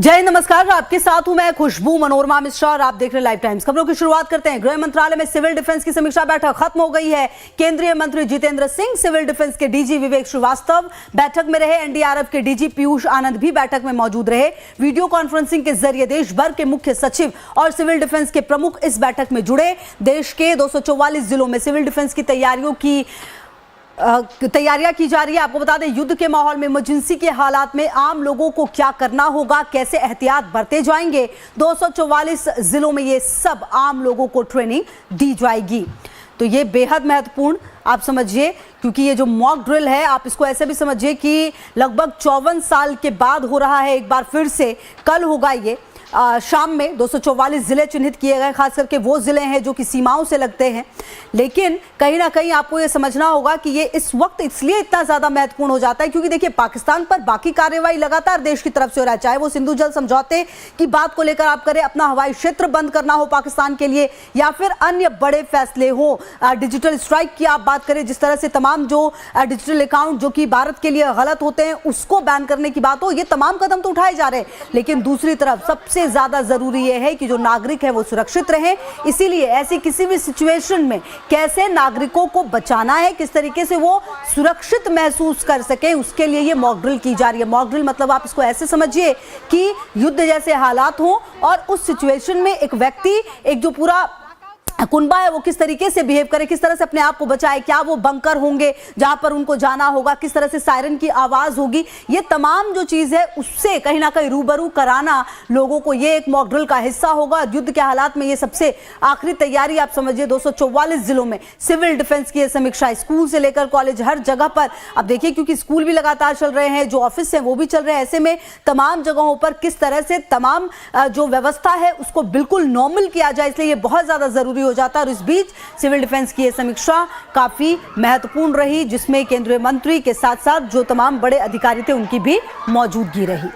जय हिंद, नमस्कार। आपके साथ हूं मैं खुशबू मनोरमा मिश्रा और आप देख रहे लाइव टाइम्स। खबरों की शुरुआत करते हैं। गृह मंत्रालय में सिविल डिफेंस की समीक्षा बैठक खत्म हो गई है। केंद्रीय मंत्री जितेंद्र सिंह, सिविल डिफेंस के डीजी विवेक श्रीवास्तव बैठक में रहे। एनडीआरएफ के डीजी पीयूष आनंद भी बैठक में मौजूद रहे। वीडियो कॉन्फ्रेंसिंग के जरिए देश भर के मुख्य सचिव और सिविल डिफेंस के प्रमुख इस बैठक में जुड़े। देश के 244 जिलों में सिविल डिफेंस की तैयारियां की जा रही है। आपको बता दें, युद्ध के माहौल में, इमरजेंसी के हालात में आम लोगों को क्या करना होगा, कैसे एहतियात बरते जाएंगे। 244 जिलों में ये सब आम लोगों को ट्रेनिंग दी जाएगी। तो ये बेहद महत्वपूर्ण आप समझिए, क्योंकि ये जो मॉक ड्रिल है, आप इसको ऐसे भी समझिए कि लगभग 54 साल के बाद हो रहा है। एक बार फिर से कल होगा ये। शाम में 244 जिले चिन्हित किए गए, खास करके वो जिले हैं जो कि सीमाओं से लगते हैं। लेकिन कहीं ना कहीं आपको ये समझना होगा कि ये इस वक्त इसलिए इतना ज्यादा महत्वपूर्ण हो जाता है क्योंकि देखिए, पाकिस्तान पर बाकी कार्रवाई लगातार देश की तरफ से हो रहा है। चाहे वो सिंधु जल समझौते की बात को लेकर आप करें, अपना हवाई क्षेत्र बंद करना हो पाकिस्तान के लिए, या फिर अन्य बड़े फैसले हो, डिजिटल स्ट्राइक की आप बात करें, जिस तरह से तमाम जो डिजिटल अकाउंट जो कि भारत के लिए गलत होते हैं उसको बैन करने की बात हो, ये तमाम कदम तो उठाए जा रहे हैं। लेकिन दूसरी तरफ सबसे ज्यादा जरूरी यह है कि जो नागरिक है वो सुरक्षित रहे। इसीलिए ऐसी किसी भी सिचुएशन में कैसे नागरिकों को बचाना है, किस तरीके से वो सुरक्षित महसूस कर सके, उसके लिए ये मॉक ड्रिल की जा रही है। मॉक ड्रिल मतलब आप इसको ऐसे समझिए कि युद्ध जैसे हालात हो और उस सिचुएशन में एक व्यक्ति, एक जो पूरा कुनबा है, वो किस तरीके से बिहेव करे, किस तरह से अपने आप को बचाए। क्या वो बंकर होंगे जहां पर उनको जाना होगा, किस तरह से सायरन की आवाज होगी, ये तमाम जो चीज है उससे कहीं ना कहीं रूबरू कराना लोगों को, ये एक मॉक ड्रिल का हिस्सा होगा। युद्ध के हालात में ये सबसे आखिरी तैयारी आप समझिए। 244 जिलों में सिविल डिफेंस की समीक्षा, स्कूल से लेकर कॉलेज, हर जगह पर। अब देखिए, क्योंकि स्कूल भी लगातार चल रहे हैं, जो ऑफिस है वो भी चल रहे हैं, ऐसे में तमाम जगहों पर किस तरह से तमाम जो व्यवस्था है उसको बिल्कुल नॉर्मल किया जाए, इसलिए ये बहुत ज्यादा जरूरी हो जाता है। और इस बीच सिविल डिफेंस की यह समीक्षा काफी महत्वपूर्ण रही, जिसमें केंद्रीय मंत्री के साथ साथ जो तमाम बड़े अधिकारी थे उनकी भी मौजूदगी रही।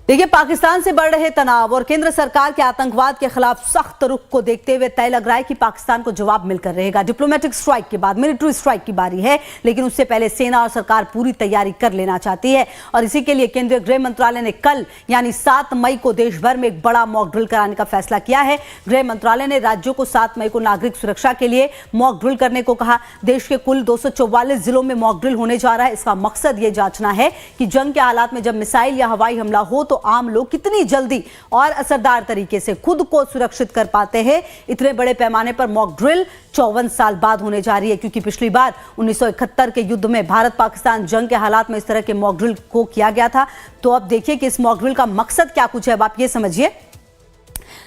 देखिए, पाकिस्तान से बढ़ रहे तनाव और केंद्र सरकार के आतंकवाद के खिलाफ सख्त रुख को देखते हुए तय लग रहा है कि पाकिस्तान को जवाब मिलकर रहेगा। डिप्लोमेटिक स्ट्राइक के बाद मिलिट्री स्ट्राइक की बारी है, लेकिन उससे पहले सेना और सरकार पूरी तैयारी कर लेना चाहती है। और इसी के लिए केंद्रीय गृह मंत्रालय ने कल यानी 7 मई को देश भर में एक बड़ा मॉक ड्रिल कराने का फैसला किया है। गृह मंत्रालय ने राज्यों को 7 मई को नागरिक सुरक्षा के लिए मॉक ड्रिल करने को कहा। देश के कुल 244 जिलों में मॉक ड्रिल होने जा रहा है। इसका मकसद यह जांचना है कि जंग के हालात में जब मिसाइल या हवाई हमला हो तो आम लोग कितनी जल्दी और असरदार तरीके से खुद को सुरक्षित कर पाते हैं। इतने बड़े पैमाने पर मॉक ड्रिल 54 साल बाद होने जा रही है, क्योंकि पिछली बार 1971 के युद्ध में भारत पाकिस्तान जंग के हालात में इस तरह के मॉक ड्रिल को किया गया था। तो अब देखिए कि इस मॉक ड्रिल का मकसद क्या कुछ है। अब आप ये समझिए,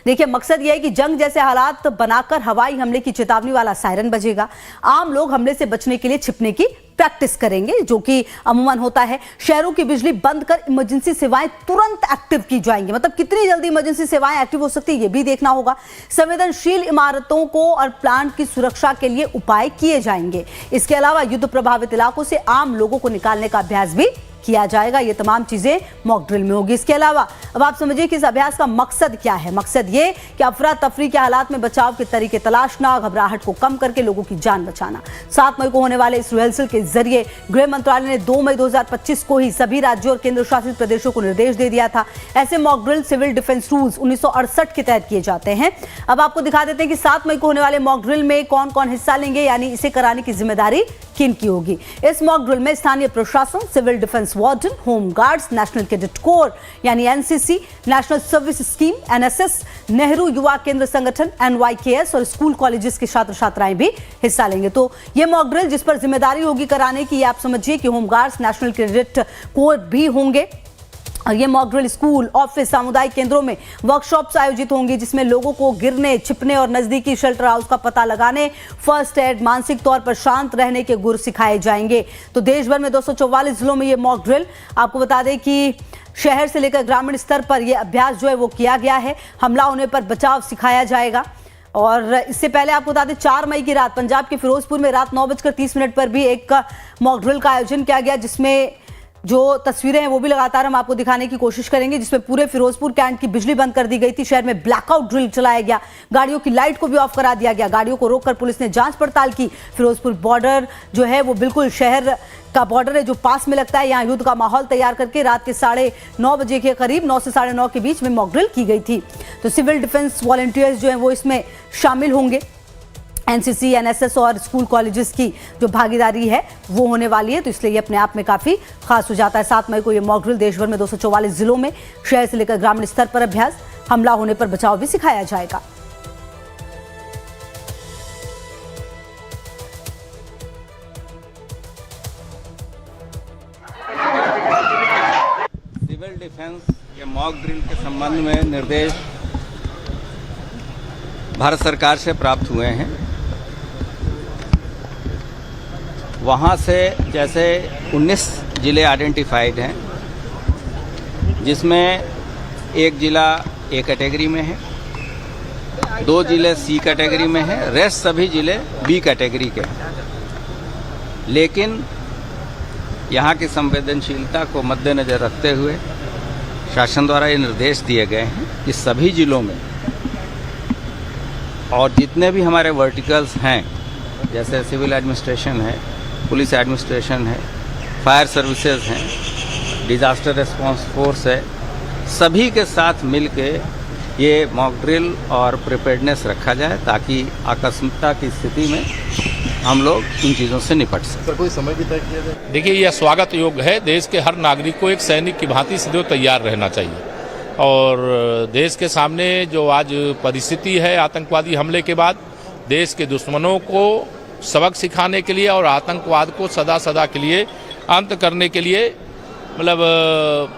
देखिए, मकसद यह है कि जंग जैसे हालात बनाकर हवाई हमले की चेतावनी वाला सायरन बजेगा। आम लोग हमले से बचने के लिए छिपने की प्रैक्टिस करेंगे, जो कि अमूमन होता है। शहरों की बिजली बंद कर इमरजेंसी सेवाएं तुरंत एक्टिव की जाएंगी। मतलब कितनी जल्दी इमरजेंसी सेवाएं एक्टिव हो सकती है, यह भी देखना होगा। संवेदनशील इमारतों को और प्लांट की सुरक्षा के लिए उपाय किए जाएंगे। इसके अलावा युद्ध प्रभावित इलाकों से आम लोगों को निकालने का अभ्यास भी किया जाएगा। ये तमाम चीजें मॉक ड्रिल में होगी। इसके अलावा अब आप समझिए कि इस अभ्यास का मकसद क्या है। मकसद ये कि अफरा तफरी के हालात में बचाव के तरीके तलाशना, घबराहट को कम करके लोगों की जान बचाना। 7 मई को होने वाले इस रिहर्सल के जरिए गृह मंत्रालय ने 2 मई 2025 को ही सभी राज्यों और केंद्र शासित प्रदेशों को निर्देश दे दिया था। ऐसे mock drill civil defence rules 1968 के तहत किए जाते हैं। अब आपको दिखा देते हैं कि 7 मई को होने वाले मॉक ड्रिल में कौन कौन हिस्सा लेंगे, यानी इसे कराने की जिम्मेदारी किन की होगी। इस मॉक ड्रिल में स्थानीय प्रशासन, civil defence warden, home guards, national cadet corps यानी NCC, national service scheme NSS, Nehru Yuva Kendra संगठन एनवाईकेएस और स्कूल कॉलेजेस के छात्र छात्राएं भी हिस्सा लेंगे। तो ये मॉक ड्रिल जिस पर जिम्मेदारी होगी कराने की, आप समझिए कि home guards, national cadet core भी होंगे। और ये मॉक ड्रिल स्कूल, ऑफिस, सामुदायिक केंद्रों में वर्कशॉप्स आयोजित होंगी, जिसमें लोगों को गिरने, छिपने और नजदीकी शेल्टर हाउस का पता लगाने, फर्स्ट एड, मानसिक तौर पर शांत रहने के गुर सिखाए जाएंगे। तो देश भर में 244 जिलों में ये मॉक ड्रिल, आपको बता दें कि शहर से लेकर ग्रामीण स्तर पर यह अभ्यास जो है वो किया गया है। हमला होने पर बचाव सिखाया जाएगा। और इससे पहले आपको बता दें, 4 मई की रात पंजाब के फिरोजपुर में रात 9:30 पर भी एक मॉक ड्रिल का आयोजन किया गया, जिसमें जो तस्वीरें हैं वो भी लगातार हम आपको दिखाने की कोशिश करेंगे, जिसमें पूरे फिरोजपुर कैंट की बिजली बंद कर दी गई थी। शहर में ब्लैकआउट ड्रिल चलाया गया, गाड़ियों की लाइट को भी ऑफ करा दिया गया। गाड़ियों को रोककर पुलिस ने जांच पड़ताल की। फिरोजपुर बॉर्डर जो है वो बिल्कुल शहर का बॉर्डर है जो पास में लगता है। यहाँ युद्ध का माहौल तैयार करके रात के 9:30 बजे के करीब 9 से 9:30 के बीच में मॉक ड्रिल की गई थी। तो सिविल डिफेंस वॉलंटियर्स जो हैं वो इसमें शामिल होंगे। एनसीसी, एनएसएस और स्कूल कॉलेजेस की जो भागीदारी है वो होने वाली है, तो इसलिए ये अपने आप में काफ़ी खास हो जाता है। 7 मई को ये मॉक ड्रिल देश भर में 244 जिलों में शहर से लेकर ग्रामीण स्तर पर अभ्यास, हमला होने पर बचाव भी सिखाया जाएगा। सिविल डिफेंस के मॉक ड्रिल के संबंध में निर्देश भारत सरकार से प्राप्त हुए हैं। वहाँ से जैसे 19 ज़िले आइडेंटिफाइड हैं, जिसमें एक ज़िला ए कैटेगरी में है, 2 ज़िले सी कैटेगरी में है, रेस्ट सभी ज़िले बी कैटेगरी के हैं। लेकिन यहाँ की संवेदनशीलता को मद्देनज़र रखते हुए शासन द्वारा ये निर्देश दिए गए हैं कि सभी ज़िलों में और जितने भी हमारे वर्टिकल्स हैं, जैसे सिविल एडमिनिस्ट्रेशन है, पुलिस एडमिनिस्ट्रेशन है, फायर सर्विसेज हैं, डिज़ास्टर रिस्पांस फोर्स है, सभी के साथ मिलके ये मॉक ड्रिल और प्रिपेयर्डनेस रखा जाए ताकि आकस्मिकता की स्थिति में हम लोग इन चीज़ों से निपट सकें। सर, कोई समय भी तय किया जाए? देखिए, यह स्वागत योग्य है। देश के हर नागरिक को एक सैनिक की भांति सदैव तैयार रहना चाहिए और देश के सामने जो आज परिस्थिति है आतंकवादी हमले के बाद, देश के दुश्मनों को सबक सिखाने के लिए और आतंकवाद को सदा के लिए अंत करने के लिए मतलब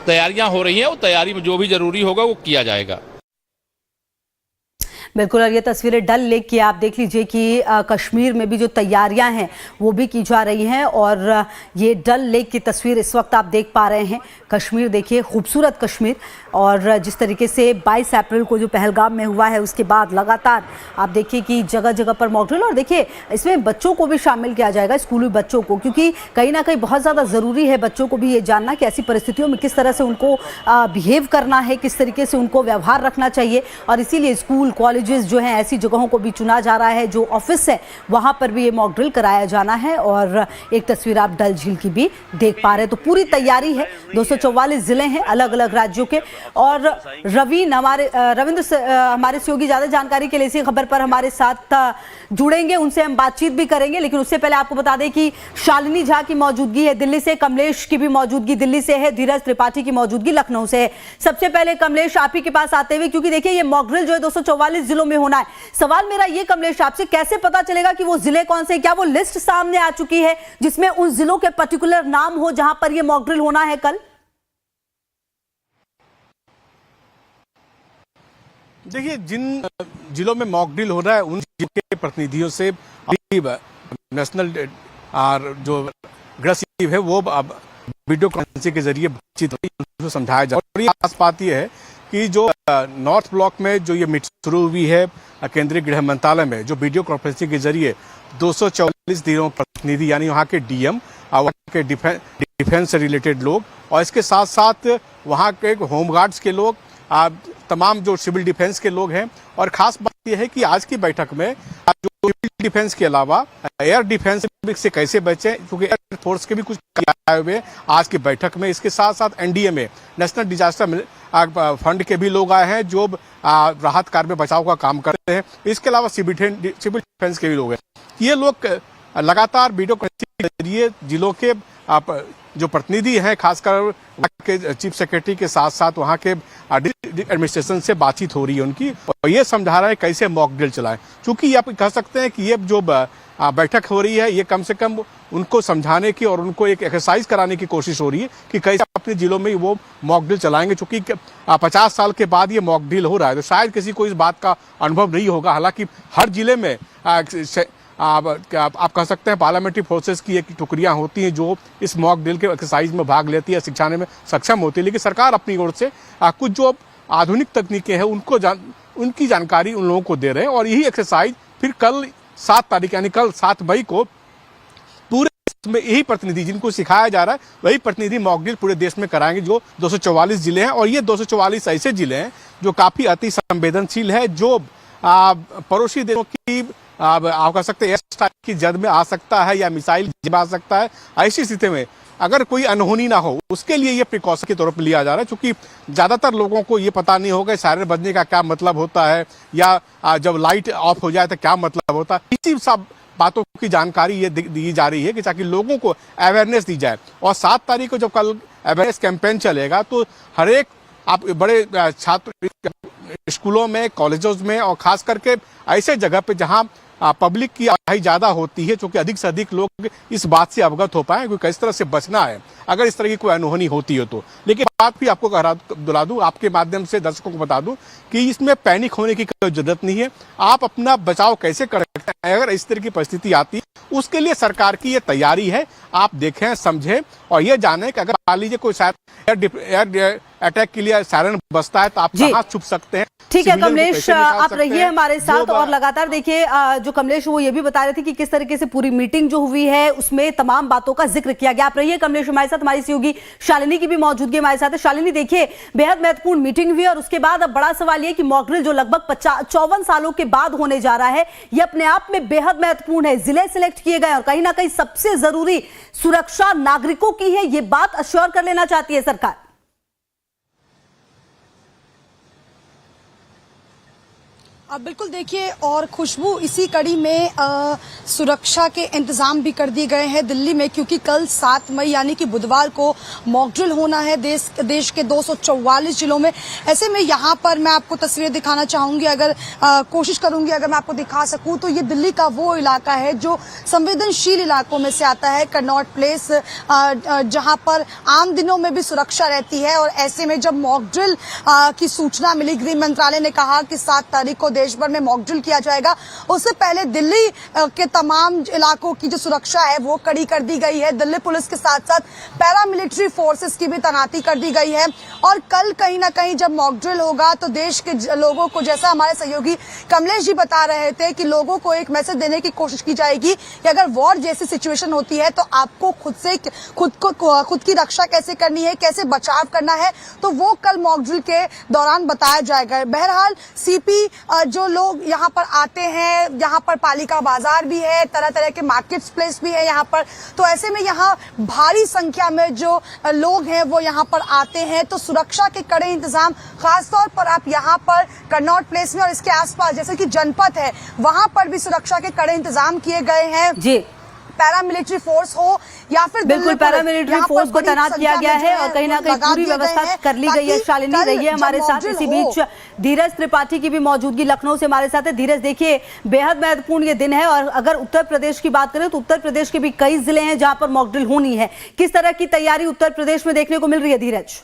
तैयारियां हो रही हैं। और तैयारी में जो भी जरूरी होगा वो किया जाएगा। बिल्कुल, और ये तस्वीरें डल लेक की आप देख लीजिए कि कश्मीर में भी जो तैयारियां हैं वो भी की जा रही हैं। और ये डल लेक की तस्वीर इस वक्त आप देख पा रहे हैं। कश्मीर देखिए, खूबसूरत कश्मीर। और जिस तरीके से 22 अप्रैल को जो पहलगाम में हुआ है उसके बाद लगातार आप देखिए कि जगह जगह पर मॉक ड्रिल। और देखिए इसमें बच्चों को भी शामिल किया जाएगा, स्कूली बच्चों को, क्योंकि कहीं ना कहीं बहुत ज़्यादा ज़रूरी है बच्चों को भी ये जानना कि ऐसी परिस्थितियों में किस तरह से उनको बिहेव करना है, किस तरीके से उनको व्यवहार रखना चाहिए। और इसीलिए स्कूल कॉलेजेस जो हैं ऐसी जगहों को भी चुना जा रहा है, जो ऑफिस है वहाँ पर भी ये मॉक ड्रिल कराया जाना है। और एक तस्वीर आप डल झील की भी देख पा रहे हैं। तो पूरी तैयारी है, 244 जिले हैं अलग अलग राज्यों के। और रविंद्र हमारे सहयोगी ज़्यादा जानकारी के लिए इसी खबर पर हमारे साथ जुड़ेंगे, उनसे हम बातचीत भी करेंगे। लेकिन उससे पहले आपको बता दें कि शालिनी झा की मौजूदगी है दिल्ली से, कमलेश की भी मौजूदगी दिल्ली से है, धीरज त्रिपाठी की मौजूदगी लखनऊ से है। सबसे पहले कमलेश, आप ही के पास आते हुए, क्योंकि देखिए ये मॉक ड्रिल जो है 244 जिलों में होना है। सवाल मेरा ये कमलेश आपसे, कैसे पता चलेगा कि वो जिले कौन से? क्या वो लिस्ट सामने आ चुकी है जिसमें उन जिलों के पर्टिकुलर नाम हो जहां पर ये मॉक ड्रिल होना है कल? देखिए, जिन जिलों में मॉक ड्रिल हो रहा है उन जिलों के प्रतिनिधियों से नेशनल जो अग्रेसिव है वो अब वीडियो कॉन्फ्रेंसिंग के जरिए बातचीत हो, समझाया जाए। और ये खास बात यह है कि जो नॉर्थ ब्लॉक में जो ये मीटिंग शुरू हुई है केंद्रीय गृह मंत्रालय में, जो वीडियो कॉन्फ्रेंसिंग के जरिए 244 जिलों प्रतिनिधि यानी वहाँ के डीएम और वहाँ के डिफेंस से रिलेटेड लोग और इसके साथ साथ वहाँ के होमगार्ड्स के लोग, तमाम जो सिविल डिफेंस के लोग हैं। और खास बात यह है कि आज की बैठक में जो सिविल डिफेंस के अलावा एयर डिफेंस से कैसे बचें, क्योंकि एयर फोर्स के भी कुछ आए हुए आज की बैठक में। इसके साथ साथ एनडीएमए नेशनल डिजास्टर फंड के भी लोग आए हैं जो राहत कार्य में बचाव का काम करते हैं। इसके अलावा सिविल डिफेंस के भी लोग हैं। ये लोग लगातार वीडियो कॉन्फ्रेंसिंग के जरिए जिलों के जो प्रतिनिधि हैं, खासकर वहाँ के चीफ सेक्रेटरी के साथ साथ वहाँ के एडमिनिस्ट्रेशन से बातचीत हो रही है उनकी, और ये समझा रहा है कैसे मॉक ड्रिल चलाएं। क्योंकि आप कह सकते हैं कि ये जो बैठक हो रही है ये कम से कम उनको समझाने की और उनको एक एक्सरसाइज कराने की कोशिश हो रही है कि कैसे अपने जिलों में वो मॉक ड्रिल चलाएंगे। चूंकि 50 साल के बाद ये मॉक ड्रिल हो रहा है तो शायद किसी को इस बात का अनुभव नहीं होगा। हालांकि हर जिले में आप कह सकते हैं पार्लियामेंट्री फोर्सेस की एक टुकड़ियां होती हैं जो इस मॉक ड्रिल के एक्सरसाइज में भाग लेती है, सिखाने में सक्षम होती है। लेकिन सरकार अपनी ओर से कुछ जो आधुनिक तकनीकें हैं उनकी जानकारी उन लोगों को दे रहे हैं। और यही एक्सरसाइज फिर कल 7 तारीख यानी कल 7 मई को पूरे देश में यही प्रतिनिधि जिनको सिखाया जा रहा है वही प्रतिनिधि मॉक ड्रिल पूरे देश में कराएंगे, जो 244 जिले हैं। और ये 244 ऐसे जिले हैं जो काफ़ी अति संवेदनशील है, जो पड़ोसी देशों की आप कह सकते हैं एयर स्ट्राइक की जद में आ सकता है या मिसाइल आ सकता है। ऐसी स्थिति में अगर कोई अनहोनी ना हो, उसके लिए ये प्रिकॉशन के तौर पर लिया जा रहा है, क्योंकि ज़्यादातर लोगों को ये पता नहीं होगा सायरन बजने का क्या मतलब होता है या जब लाइट ऑफ हो जाए तो क्या मतलब होता है। इसी सब बातों की जानकारी ये दी जा रही है कि ताकि लोगों को अवेयरनेस दी जाए। और 7 तारीख को जब कल अवेयरनेस कैंपेन चलेगा तो हर एक आप बड़े छात्र स्कूलों में, कॉलेजों में और खास करके ऐसे जगह पे जहां पब्लिक की आवाजाही ज्यादा होती है, क्योंकि अधिक से अधिक लोग इस बात से अवगत हो पाए कि किस तरह से बचना है अगर इस तरह की कोई अनहोनी होती हो तो। लेकिन बात भी आपको दिला दूं, आपके माध्यम से दर्शकों को बता दूं कि इसमें पैनिक होने की कोई जरूरत नहीं है। आप अपना बचाव कैसे कर सकते हैं अगर इस तरह की परिस्थिति आती है, उसके लिए सरकार की ये तैयारी है। आप देखें, समझें और ये जानें कि अगर मान लीजिए कोई एयर अटैक के लिए सायरन बजता है तो आप कहां छुप सकते हैं। ठीक है कमलेश, आप रहिए हमारे साथ और लगातार देखिए जो कमलेश वो ये भी बता रहे थे कि किस तरीके से पूरी मीटिंग जो हुई है उसमें तमाम बातों का जिक्र किया गया। आप रहिए कमलेश हमारे साथ, हमारी सहयोगी शालिनी की भी मौजूदगी हमारे साथ है। शालिनी देखिए, बेहद महत्वपूर्ण मीटिंग हुई और उसके बाद अब बड़ा सवाल ये कि मॉक ड्रिल जो लगभग 54 सालों के बाद होने जा रहा है, ये अपने आप में बेहद महत्वपूर्ण है। जिले सिलेक्ट किए गए और कहीं ना कहीं सबसे जरूरी सुरक्षा नागरिकों की है, ये बात अश्योर कर लेना चाहती है सरकार। बिल्कुल देखिए, और खुशबू इसी कड़ी में सुरक्षा के इंतजाम भी कर दिए गए हैं दिल्ली में, क्योंकि कल 7 मई यानी कि बुधवार को मॉक ड्रिल होना है देश के 244 जिलों में। ऐसे में यहाँ पर मैं आपको तस्वीरें दिखाना चाहूंगी, अगर कोशिश करूंगी अगर मैं आपको दिखा सकूं तो ये दिल्ली का वो इलाका है जो संवेदनशील इलाकों में से आता है, कनॉट प्लेस, जहां पर आम दिनों में भी सुरक्षा रहती है। और ऐसे में जब मॉक ड्रिल की सूचना मिली, गृह मंत्रालय ने कहा कि 7 तारीख को देश भर में मॉक ड्रिल किया जाएगा, उससे पहले दिल्ली के तमाम इलाकों की जो सुरक्षा है वो कड़ी कर दी गई है। दिल्ली पुलिस के साथ साथ पैरामिलिट्री फोर्सेस की भी तैनाती कर दी गई है। और कल कहीं ना कहीं जब मॉक ड्रिल होगा तो देश के लोगों को, जैसा हमारे सहयोगी कमलेश जी बता रहे थे, कि लोगों को एक मैसेज देने की कोशिश की जाएगी कि अगर वॉर जैसी सिचुएशन होती है तो आपको खुद की रक्षा कैसे करनी है, कैसे बचाव करना है, तो वो कल मॉक ड्रिल के दौरान बताया जाएगा। बहरहाल सीपी जो लोग यहाँ पर आते हैं, यहाँ पर पालिका बाजार भी है, तरह तरह के मार्केट प्लेस भी है यहाँ पर, तो ऐसे में यहाँ भारी संख्या में जो लोग हैं वो यहाँ पर आते हैं, तो सुरक्षा के कड़े इंतजाम खासतौर पर आप यहाँ पर कनॉट प्लेस में और इसके आसपास जैसे कि जनपथ है वहां पर भी सुरक्षा के कड़े इंतजाम किए गए हैं जी। पैरामिलिट्री फोर्स हो या फिर बिल्कुल पैरामिलिट्री फोर्स को तैनात किया गया है और कहीं ना कहीं पूरी व्यवस्था कर ली गई है। शालिनी रहिए हमारे साथ। इसी बीच धीरज त्रिपाठी की भी मौजूदगी लखनऊ से हमारे साथ है। धीरज देखिए, बेहद महत्वपूर्ण ये दिन है और अगर उत्तर प्रदेश की बात करें तो उत्तर प्रदेश के भी कई जिले हैं जहां पर मॉक ड्रिल होनी है। किस तरह की तैयारी उत्तर प्रदेश में देखने को मिल रही है धीरज?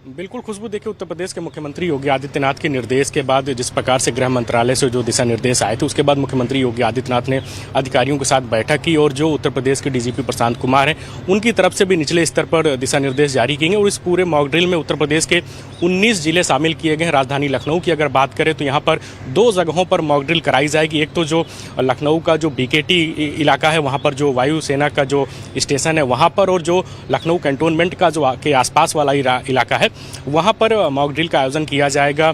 बिल्कुल खुशबू, देखिए उत्तर प्रदेश के मुख्यमंत्री योगी आदित्यनाथ के निर्देश के बाद जिस प्रकार से गृह मंत्रालय से जो दिशा निर्देश आए थे, उसके बाद मुख्यमंत्री योगी आदित्यनाथ ने अधिकारियों के साथ बैठक की और जो उत्तर प्रदेश के डीजीपी प्रशांत कुमार हैं उनकी तरफ से भी निचले स्तर पर दिशा निर्देश जारी किए गए। और इस पूरे मॉक ड्रिल में उत्तर प्रदेश के 19 जिले शामिल किए गए हैं। राजधानी लखनऊ की अगर बात करें तो यहाँ पर 2 जगहों पर मॉक ड्रिल कराई जाएगी। एक तो जो लखनऊ का जो बीकेटी इलाका है वहाँ पर जो वायुसेना का जो स्टेशन है वहाँ पर, और जो लखनऊ कैंटोनमेंट का जो के आसपास वाला इलाका है वहाँ पर मॉक ड्रिल का आयोजन किया जाएगा।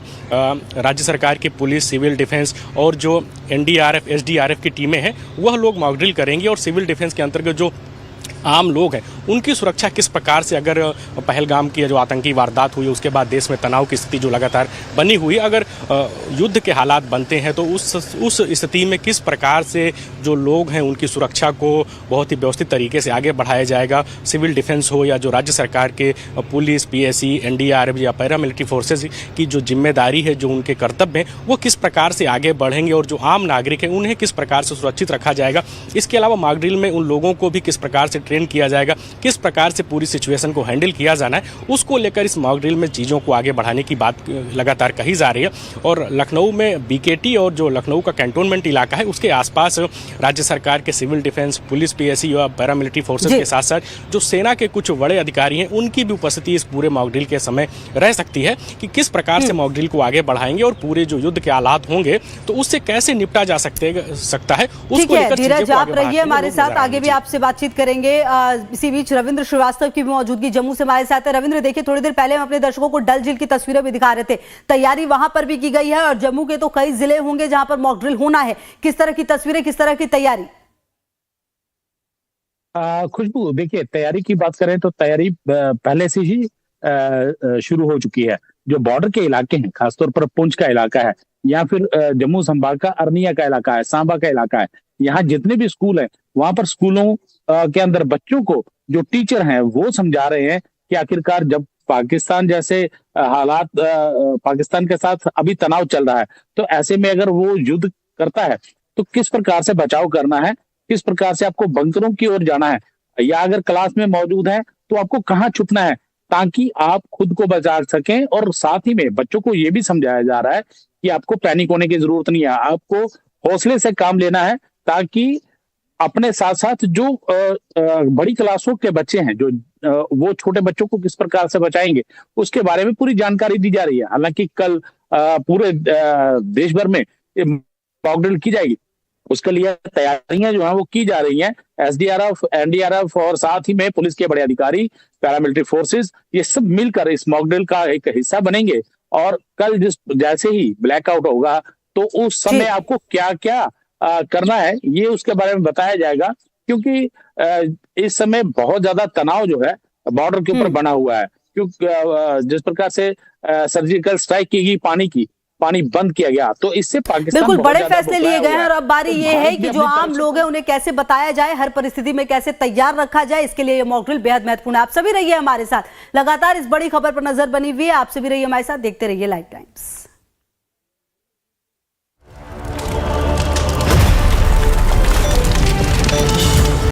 राज्य सरकार की पुलिस, सिविल डिफेंस और जो एनडीआरएफ, एसडीआरएफ की टीमें हैं वह लोग मॉक ड्रिल करेंगे। और सिविल डिफेंस के अंतर्गत जो आम लोग हैं उनकी सुरक्षा किस प्रकार से, अगर पहलगाम की जो आतंकी वारदात हुई उसके बाद देश में तनाव की स्थिति जो लगातार बनी हुई, अगर युद्ध के हालात बनते हैं तो उस स्थिति में किस प्रकार से जो लोग हैं उनकी सुरक्षा को बहुत ही व्यवस्थित तरीके से आगे बढ़ाया जाएगा। सिविल डिफेंस हो या जो राज्य सरकार के पुलिस, पीएसी, एनडीआरएफ या पैरामिलिट्री फोर्सेज की जो जिम्मेदारी है, जो उनके कर्तव्य हैं, वो किस प्रकार से आगे बढ़ेंगे और जो आम नागरिक हैं उन्हें किस प्रकार से सुरक्षित रखा जाएगा। इसके अलावा मॉक ड्रिल में उन लोगों को भी किस प्रकार से ट्रेन किया जाएगा, किस प्रकार से पूरी सिचुएशन को हैंडल किया जाना है, उसको लेकर इस मॉक ड्रिल में चीज़ों को आगे बढ़ाने की बात लगातार कही जा रही है। और लखनऊ में बीकेटी और जो लखनऊ का कैंटोनमेंट इलाका है उसके आसपास राज्य सरकार के सिविल डिफेंस, पुलिस, पीएसी और पैरामिलिट्री फोर्सेस के साथ साथ जो सेना के कुछ बड़े अधिकारी हैं उनकी भी उपस्थिति इस पूरे मॉक ड्रिल के समय रह सकती है कि किस प्रकार से मॉक ड्रिल को आगे बढ़ाएंगे और पूरे जो युद्ध के हालात होंगे तो उससे कैसे निपटा जा सकता है, उसको लेकर धीरज आप रहिए हमारे साथ, आगे भी आपसे बातचीत करेंगे। इसी बीच रविंद्र श्रीवास्तव की भी मौजूदगी जम्मू से हमारे साथ है। रविंद्र, देखिए थोड़ी देर पहले हम अपने दर्शकों को डल झील की तस्वीरें भी दिखा रहे थे, तैयारी वहां पर भी की गई है और जम्मू के तो कई जिले होंगे जहां पर मॉक ड्रिल होना है। किस तरह की तस्वीरें, किस तरह की तैयारी? खुशबू, देखिए तैयारी की बात करें तो तैयारी पहले से ही शुरू हो चुकी है। जो बॉर्डर के इलाके हैं, खासतौर पर पुंछ का इलाका है या फिर जम्मू संभाग का अरनिया का इलाका है, सांबा का इलाका है, यहाँ जितने भी स्कूल हैं वहां पर स्कूलों के अंदर बच्चों को जो टीचर हैं वो समझा रहे हैं कि आखिरकार जब पाकिस्तान जैसे हालात पाकिस्तान के साथ अभी तनाव चल रहा है, तो ऐसे में अगर वो युद्ध करता है तो किस प्रकार से बचाव करना है, किस प्रकार से आपको बंकरों की ओर जाना है, या अगर क्लास में मौजूद है तो आपको कहाँ छुपना है ताकि आप खुद को बचा सकें। और साथ ही में बच्चों को ये भी समझाया जा रहा है कि आपको पैनिक होने की जरूरत नहीं है, आपको हौसले से काम लेना है, ताकि अपने साथ साथ जो बड़ी क्लासों के बच्चे हैं, जो वो छोटे बच्चों को किस प्रकार से बचाएंगे उसके बारे में पूरी जानकारी दी जा रही है। हालांकि कल पूरे देश भर में मॉक ड्रिल की जाएगी, उसके लिए तैयारियां जो है वो की जा रही हैं। एसडीआरएफ, एनडीआरएफ और साथ ही में पुलिस के बड़े अधिकारी, पैरामिलिट्री फोर्सेस, ये सब मिलकर इस मॉक ड्रिल का एक हिस्सा बनेंगे। और कल जैसे ही ब्लैकआउट होगा तो उस समय आपको क्या क्या करना है ये उसके बारे में बताया जाएगा, क्योंकि इस समय बहुत ज्यादा तनाव जो है बॉर्डर के ऊपर बना हुआ है। क्योंकि जिस प्रकार से सर्जिकल स्ट्राइक की गई, पानी बंद किया गया, तो इससे पाकिस्तान बिल्कुल बड़े फैसले लिए गए हैं और अब बारी ये है कि जो आम लोग हैं उन्हें कैसे बताया जाए, हर परिस्थिति में कैसे तैयार रखा जाए, इसके लिए ये मॉक ड्रिल बेहद महत्वपूर्ण है। आप सभी रहिए हमारे साथ, लगातार इस बड़ी खबर पर नजर बनी हुई है। आप सभी रहिए हमारे साथ, देखते रहिए लाइव टाइम्स।